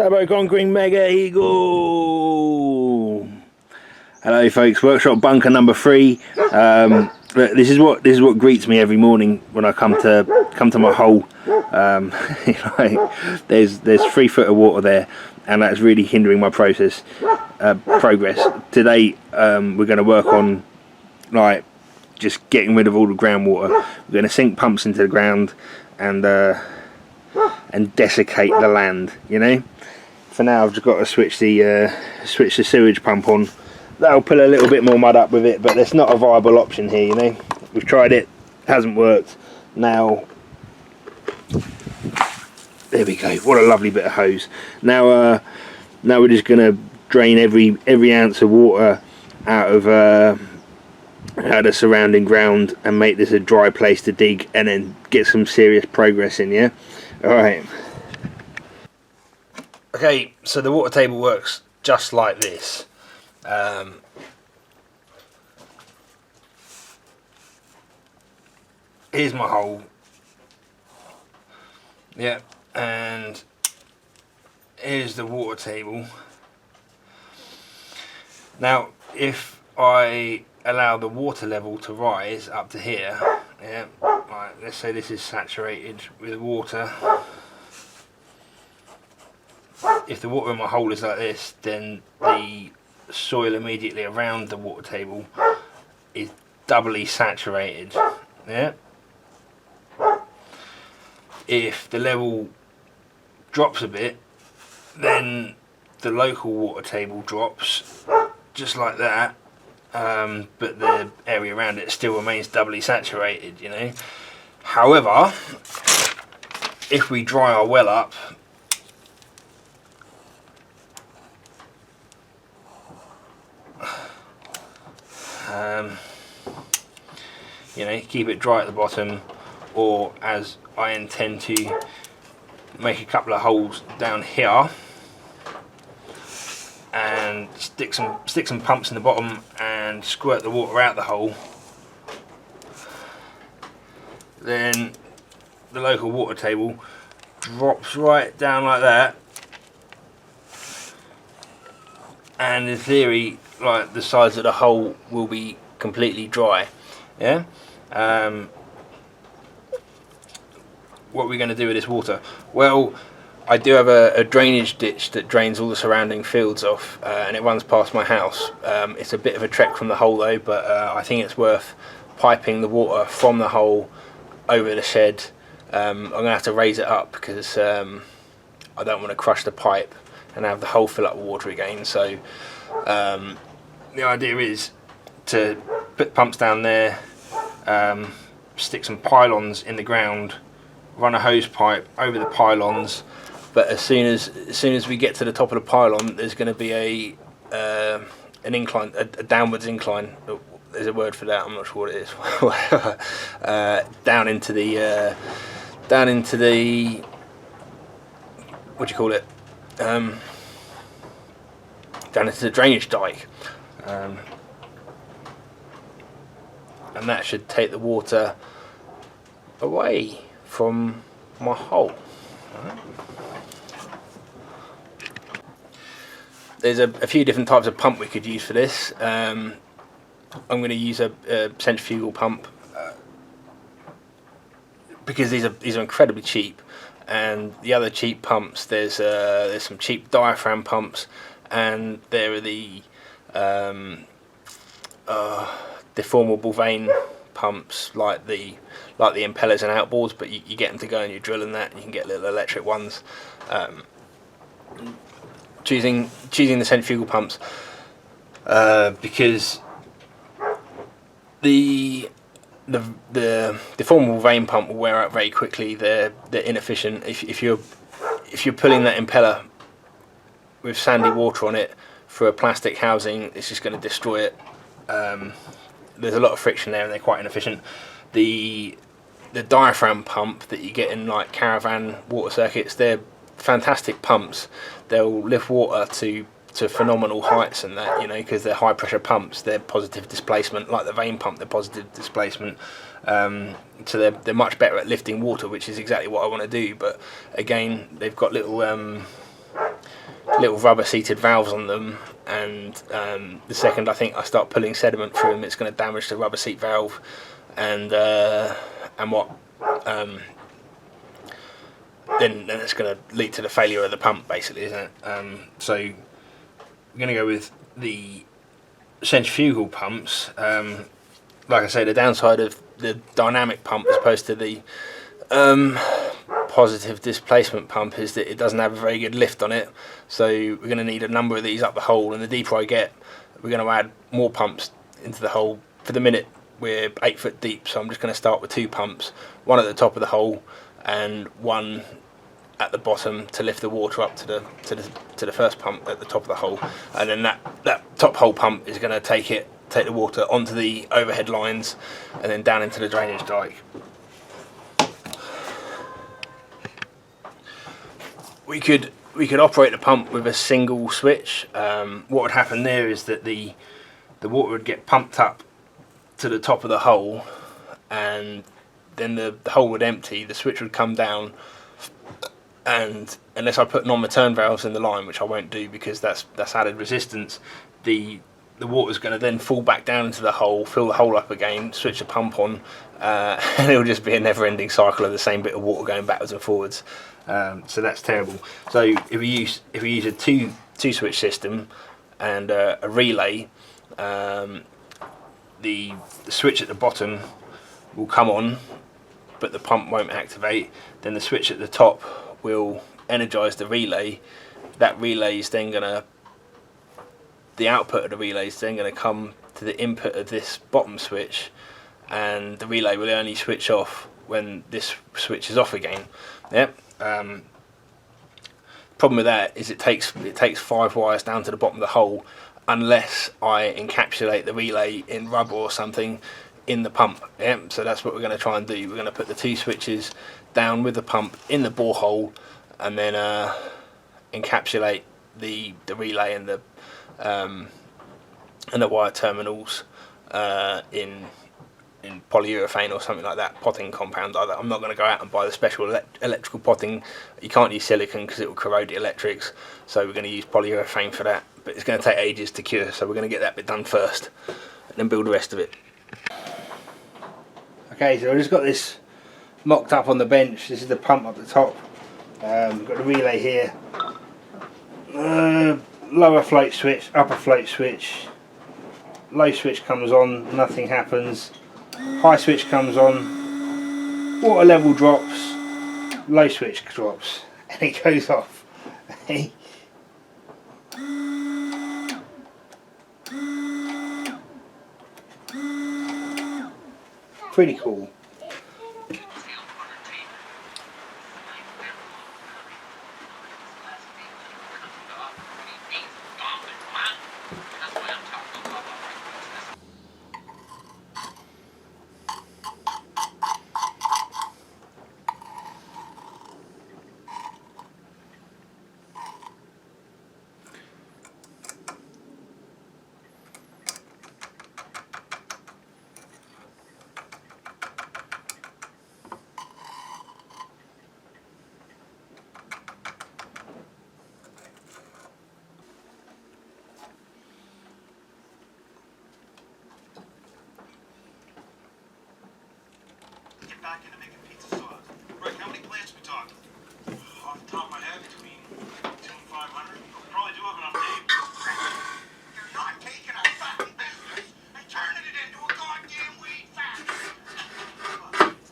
Turbo Conquering Mega Eagle. Hello folks, workshop bunker number 3. This is what greets me every morning when I come to my hole. There's 3 foot of water there, and that's really hindering my progress. Today we're going to work on just getting rid of all the groundwater. We're going to sink pumps into the ground and desiccate the land. For now I've just got to switch the sewage pump on. That'll pull a little bit more mud up with it, but it's not a viable option here. We've tried it, hasn't worked. Now there we go. What a lovely bit of hose. Now we're just going to drain every ounce of water out of the surrounding ground and make this a dry place to dig, and then get some serious progress in. Yeah. All right. Okay, so the water table works just like this. Here's my hole. Yeah, and here's the water table. Now, if I allow the water level to rise up to here, yeah, right, let's say this is saturated with water. If the water in my hole is like this, then the soil immediately around the water table is doubly saturated. Yeah. If the level drops a bit, then the local water table drops just like that, but the area around it still remains doubly saturated. However, if we dry our well up, keep it dry at the bottom, or as I intend to make a couple of holes down here and stick some pumps in the bottom and squirt the water out the hole, then the local water table drops right down like that, and in theory the sides of the hole will be completely dry. Yeah. What are we going to do with this water? Well, I do have a drainage ditch that drains all the surrounding fields off, and it runs past my house. It's a bit of a trek from the hole though, but I think it's worth piping the water from the hole over the shed. I'm going to have to raise it up because I don't want to crush the pipe and have the hole fill up with water again. So the idea is to put pumps down there, stick some pylons in the ground, run a hose pipe over the pylons, but as soon as we get to the top of the pylon, there's going to be an incline, a downwards incline. There's a word for that, I'm not sure what it is. down into the what do you call it? Down into the drainage dike, and that should take the water away from my hole. There's a few different types of pump we could use for this. I'm going to use a centrifugal pump because these are incredibly cheap, and the other cheap pumps, there's some cheap diaphragm pumps, and there are the deformable vane pumps like the impellers and outboards, but you get them to go and you drill in that, and you can get little electric ones. Choosing the centrifugal pumps because the deformable vane pump will wear out very quickly. They're inefficient. If you're pulling that impeller with sandy water on it through a plastic housing, it's just going to destroy it. There's a lot of friction there, and they're quite inefficient. The diaphragm pump that you get in caravan water circuits, they're fantastic pumps. They'll lift water to phenomenal heights and that, because they're high pressure pumps. They're positive displacement, like the vane pump, they're positive displacement. So they're much better at lifting water, which is exactly what I want to do. But again, they've got little little rubber seated valves on them, and the second I think I start pulling sediment through them, it's going to damage the rubber seat valve, and what then it's going to lead to the failure of the pump, basically, isn't it? So we're going to go with the centrifugal pumps. Like I say, the downside of the dynamic pump as opposed to the positive displacement pump is that it doesn't have a very good lift on it, so we're going to need a number of these up the hole, and the deeper I get, we're going to add more pumps into the hole. For the minute we're 8 foot deep, so I'm just going to start with 2 pumps, one at the top of the hole and one at the bottom to lift the water up to the first pump at the top of the hole, and then that top hole pump is going to take the water onto the overhead lines and then down into the drainage dike. We could operate the pump with a single switch. What would happen there is that the water would get pumped up to the top of the hole, and then the hole would empty, the switch would come down, and unless I put non-return valves in the line, which I won't do because that's added resistance, the water's going to then fall back down into the hole, fill the hole up again, switch the pump on, and it'll just be a never-ending cycle of the same bit of water going backwards and forwards. So that's terrible. So if we use a two switch system and a relay, the switch at the bottom will come on, but the pump won't activate. Then the switch at the top will energise the relay. That relay is then the output of the relay is then going to come to the input of this bottom switch, and the relay will only switch off when this switch is off again. Yep. Problem with that is it takes 5 wires down to the bottom of the hole unless I encapsulate the relay in rubber or something in the pump. Yeah, so that's what we're going to try and do. We're going to put the 2 switches down with the pump in the borehole, and then encapsulate the relay and the wire terminals in polyurethane or something like that, potting compound like that. I'm not going to go out and buy the special electrical potting. You can't use silicone because it will corrode the electrics, so we're going to use polyurethane for that, but it's going to take ages to cure, so we're going to get that bit done first and then build the rest of it. Okay, so I've just got this mocked up on the bench. This is the pump up the top. We've got the relay here, lower float switch, upper float switch. Low switch comes on, nothing happens. High switch comes on, water level drops, low switch drops, and it goes off. Pretty cool. Back into making pizza sauce. Rick, how many plants we talking? Off the top of my head, between 200 and 500. Probably do have enough tape. You're not taking a fucking business and turning it into a goddamn weed factory. It's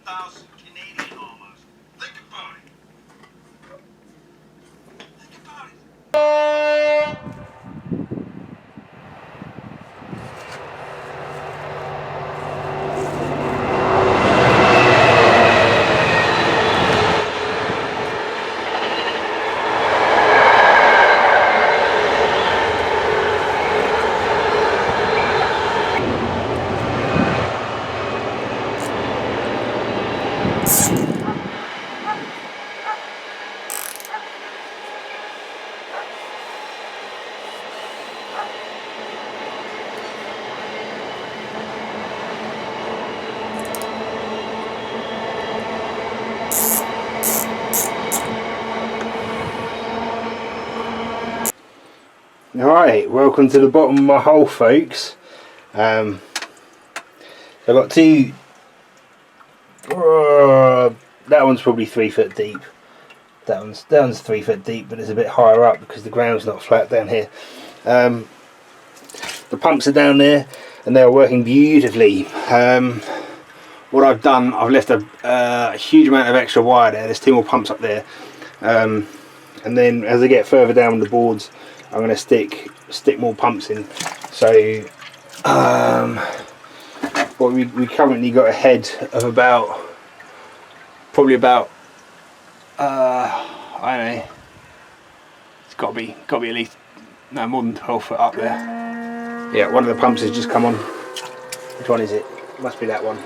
4,000 Canadian almost. Think about it. Think about it. Alright, welcome to the bottom of my hole, folks. I've got two, that one's probably 3 foot deep. That one's 3 foot deep, but it's a bit higher up because the ground's not flat down here. The pumps are down there and they're working beautifully. What I've done, I've left a huge amount of extra wire there. There's 2 more pumps up there, and then as I get further down the boards, I'm going to stick more pumps in. So what we currently got a head of probably about I don't know, it's got to be at least more than 12 foot up there. Yeah, one of the pumps has just come on. Which one is it? Must be that one.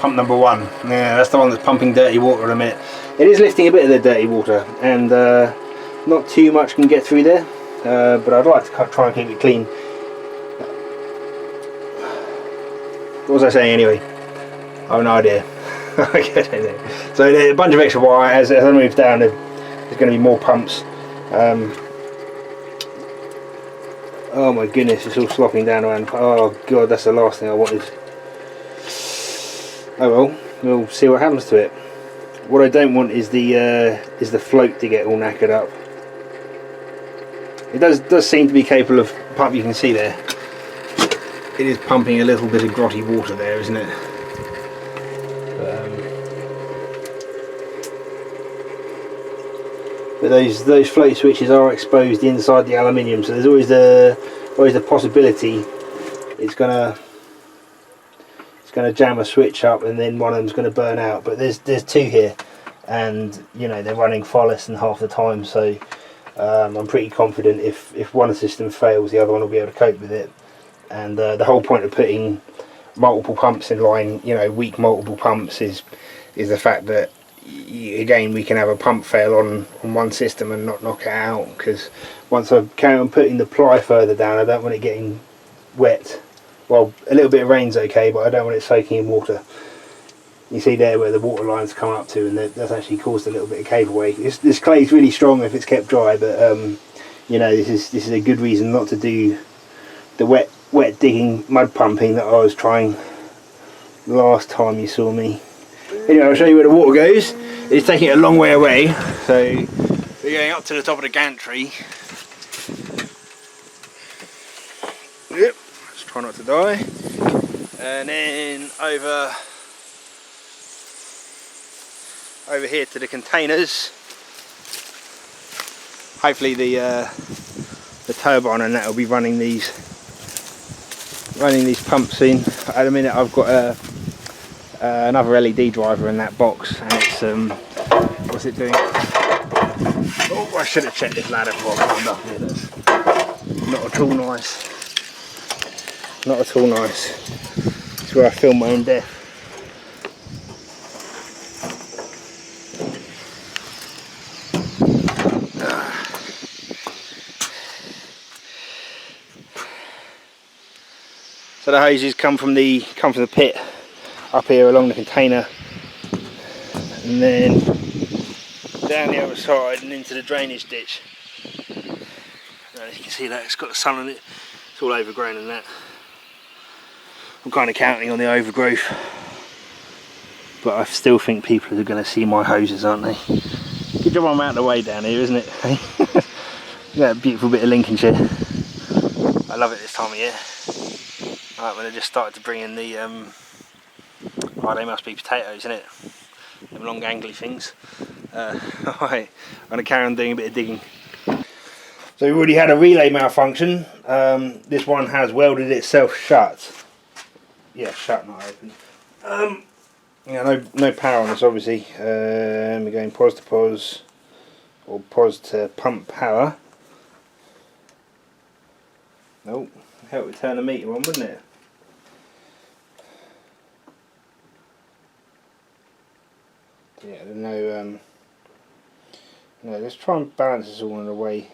Pump number 1. Yeah, that's the one that's pumping dirty water in a minute. It is lifting a bit of the dirty water, and not too much can get through there, but I'd like to try and keep it clean. What was I saying anyway? I have no idea. So there's a bunch of extra wire. As I move down, there's going to be more pumps. Oh my goodness, it's all slopping down around. Oh god, that's the last thing I wanted. Oh well, we'll see what happens to it. What I don't want is the float to get all knackered up. It does seem to be capable of pump. You can see there, it is pumping a little bit of grotty water there, isn't it? But those float switches are exposed inside the aluminium, so there's always the possibility it's gonna jam a switch up and then one of them's gonna burn out. But there's 2 here, and you know they're running far less than half the time, so I'm pretty confident if one system fails, the other one will be able to cope with it. And the whole point of putting multiple pumps in line, you know, weak multiple pumps, is the fact that again we can have a pump fail on one system and not knock it out, because once I carry on putting the ply further down, I don't want it getting wet. Well, a little bit of rain's okay, but I don't want it soaking in water. You see there where the water lines come up to, and that's actually caused a little bit of cave away. This clay is really strong if it's kept dry, but you know, this is a good reason not to do the wet digging mud pumping that I was trying last time you saw me. Anyway, I'll show you where the water goes. It's taking it a long way away, so we're going up to the top of the gantry. Yep, let's try not to die. And then over here to the containers. Hopefully the turbine and that will be running these pumps in. At the minute I've got another LED driver in that box, and it's what's it doing? Oh, I should have checked this ladder before I climbed up here. That's not at all nice. Not at all nice. It's where I film my own death. So the hoses come from the pit up here along the container, and then down the other side and into the drainage ditch. As you can see, that it's got the sun on it. It's all overgrown and that. I'm kind of counting on the overgrowth, but I still think people are going to see my hoses, aren't they? Good job I'm out of the way down here, isn't it? Yeah, beautiful bit of Lincolnshire. I love it this time of year. Right, when they just started to bring in the oh, they must be potatoes, innit? Them long gangly things. Right, I'm going to carry on doing a bit of digging. So we've already had a relay malfunction. This one has welded itself shut. Yeah, shut, not open. Yeah, no power on this, obviously. We're going pos to pos, or pos to pump power. Nope, help would turn the meter on, wouldn't it? Yeah, there's no, let's try and balance this all in a way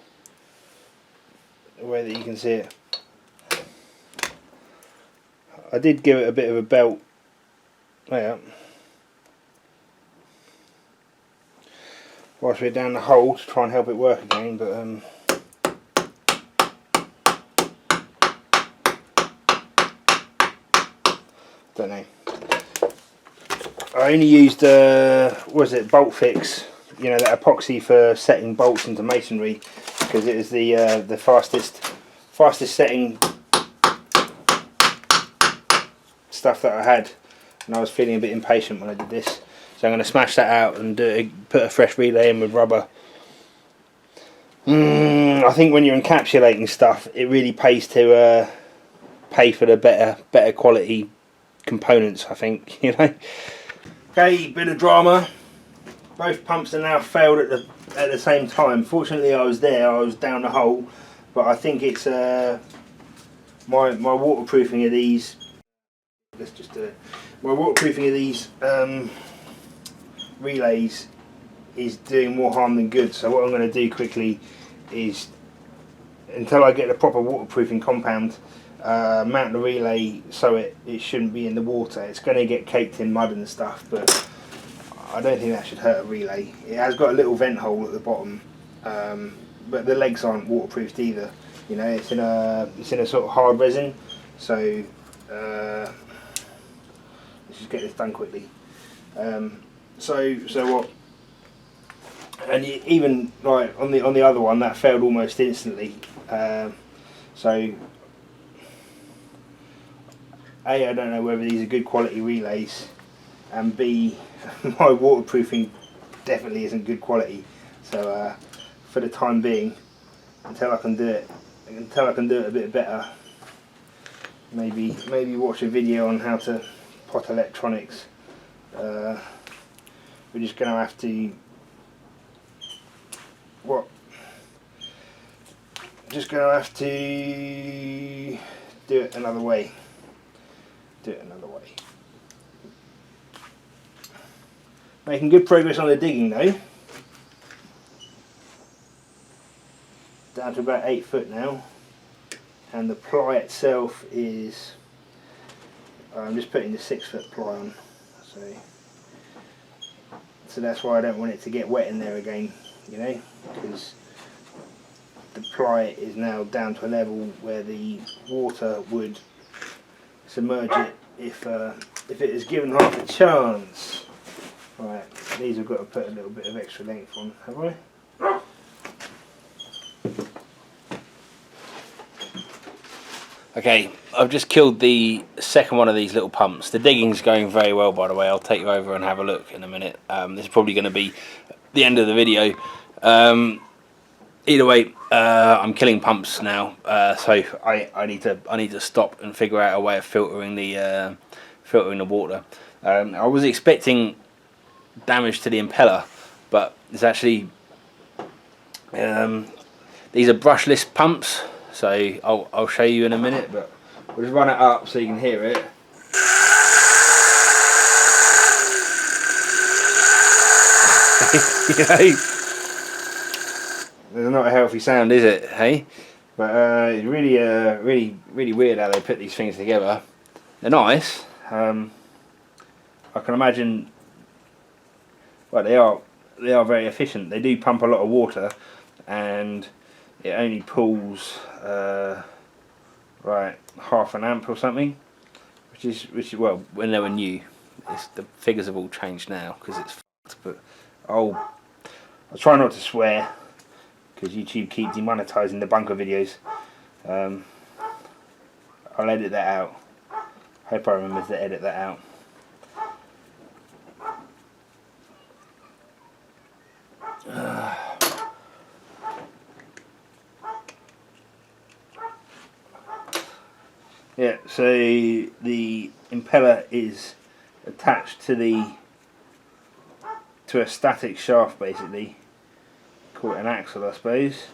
that you can see it. I did give it a bit of a belt. Yeah. Whilst we're down the hole to try and help it work again, but Don't know. I only used what was it, bolt fix, you know, that epoxy for setting bolts into masonry, because it was the fastest setting stuff that I had, and I was feeling a bit impatient when I did this. So I'm going to smash that out and put a fresh relay in with rubber. I think when you're encapsulating stuff, it really pays to pay for the better quality components, I think, you know. Okay, bit of drama. Both pumps are now failed at the same time. Fortunately, I was down the hole, but I think it's my waterproofing of these. Let's just do it. My waterproofing of these relays is doing more harm than good. So what I'm going to do quickly is, until I get the proper waterproofing compound, mount the relay so it shouldn't be in the water. It's going to get caked in mud and stuff, but I don't think that should hurt a relay. It has got a little vent hole at the bottom, but the legs aren't waterproofed either. You know, it's in a sort of hard resin. So let's just get this done quickly. So what? And even like on the other one, that failed almost instantly. So A, I don't know whether these are good quality relays, and B, my waterproofing definitely isn't good quality. So for the time being, until I can do it a bit better, maybe watch a video on how to pot electronics. We're just going to have to just going to have to do it another way. Making good progress on the digging though. Down to about 8 foot now, and the ply itself is, I'm just putting the 6 foot ply on, so that's why I don't want it to get wet in there again, you know, because the ply is now down to a level where the water would submerge it if it is given half a chance. Right, these have got to put a little bit of extra length on, have I? Okay, I've just killed the second one of these little pumps. The digging's going very well, by the way. I'll take you over and have a look in a minute. This is probably going to be the end of the video. Either way, I'm killing pumps now, so I need to stop and figure out a way of filtering the water. I was expecting damage to the impeller, but it's actually these are brushless pumps. So I'll show you in a minute, but we'll just run it up so you can hear it. You know, there's not a healthy sound, is it? Hey, but it's really weird how they put these things together. They're nice. I can imagine. Well, they are very efficient. They do pump a lot of water, and it only pulls right half an amp or something, which is well, when they were new. The figures have all changed now because it's fucked, but I'll try not to swear because YouTube keeps demonetizing the bunker videos. I'll edit that out. Hope I remember to edit that out. Yeah, so the impeller is attached to a static shaft, basically. Call it an axle, I suppose.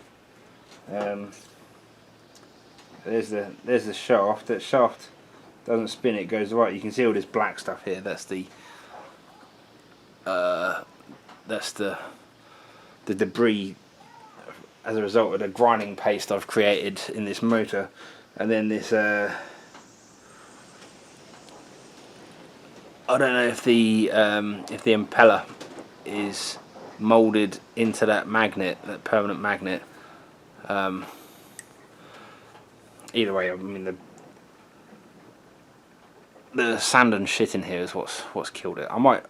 There's the shaft. That shaft doesn't spin; it goes right. You can see all this black stuff here. That's the debris as a result of the grinding paste I've created in this motor. And then this, I don't know if the impeller is moulded into that magnet, that permanent magnet. Either way, I mean the sand and shit in here is what's killed it. I might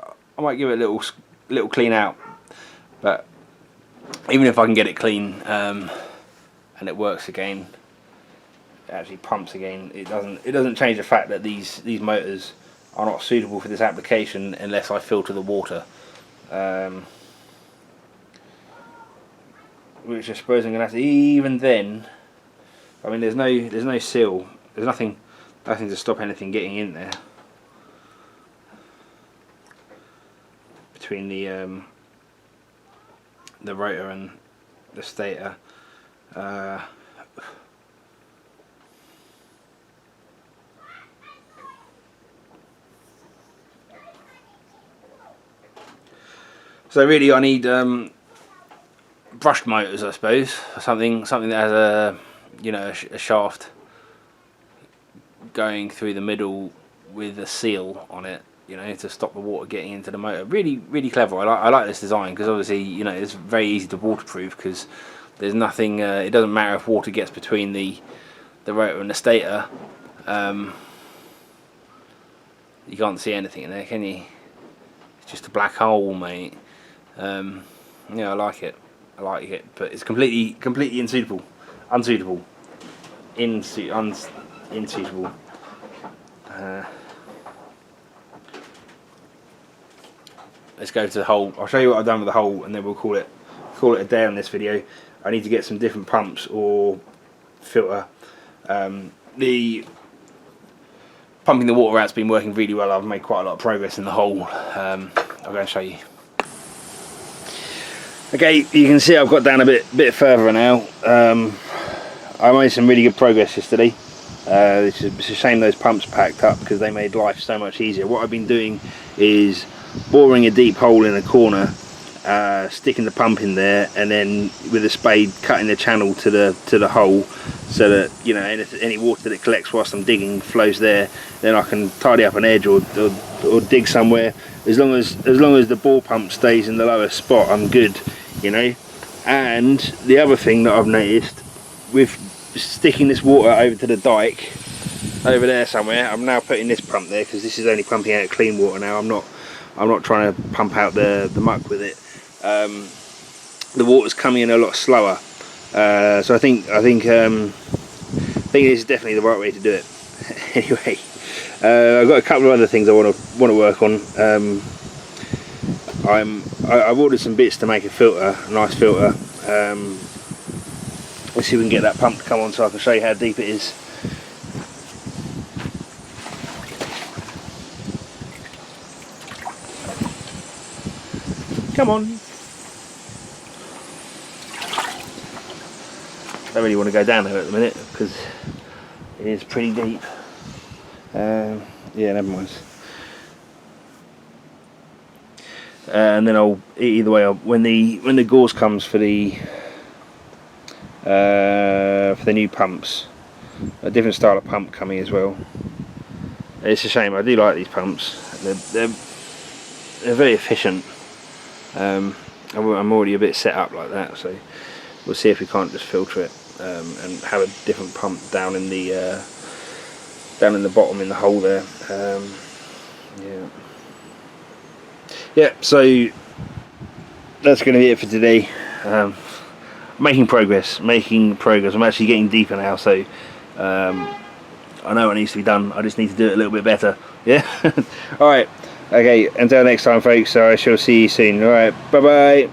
give it a little clean out, but even if I can get it clean and it works again, it actually pumps again, it doesn't change the fact that these motors are not suitable for this application unless I filter the water, which I suppose I'm gonna have to. Even then, I mean, there's no seal, there's nothing to stop anything getting in there between the rotor and the stator. So really, I need brushed motors, I suppose, something that has a a shaft going through the middle with a seal on it, to stop the water getting into the motor. Really clever. I like this design because obviously it's very easy to waterproof because there's nothing. It doesn't matter if water gets between the rotor and the stator. You can't see anything in there, can you? It's just a black hole, mate. Yeah, I like it, but it's completely unsuitable. Let's go to the hole. I'll show you what I've done with the hole, and then we'll call it a day on this video. I need to get some different pumps or filter. The pumping the water out's been working really well. I've made quite a lot of progress in the hole. I'll go and show you. Okay, you can see I've got down a bit further now. I made some really good progress yesterday. It's a shame those pumps packed up because they made life so much easier. What I've been doing is boring a deep hole in a corner, sticking the pump in there, and then with a spade cutting the channel to the hole, so that any water that collects whilst I'm digging flows there. Then I can tidy up an edge or dig somewhere. As long as the bore pump stays in the lowest spot, I'm good, And the other thing that I've noticed with sticking this water over to the dike over there somewhere, I'm now putting this pump there because this is only pumping out clean water now. I'm not trying to pump out the muck with it. The water's coming in a lot slower, so I think this is definitely the right way to do it. Anyway, I've got a couple of other things I want to work on. I've ordered some bits to make a filter, a nice filter. Let's see if we can get that pump to come on so I can show you how deep it is. Come on. Don't really want to go down there at the minute because it is pretty deep. Yeah, never mind. And then I'll either way. When the gauze comes for the new pumps, a different style of pump coming as well. It's a shame. I do like these pumps. They're very efficient. I'm already a bit set up like that, so we'll see if we can't just filter it and have a different pump down in the bottom in the hole there. Yeah, so that's going to be it for today. Making progress. I'm actually getting deeper now, so I know what needs to be done. I just need to do it a little bit better. Yeah. All right. Okay. Until next time, folks. So I shall see you soon. All right. Bye bye.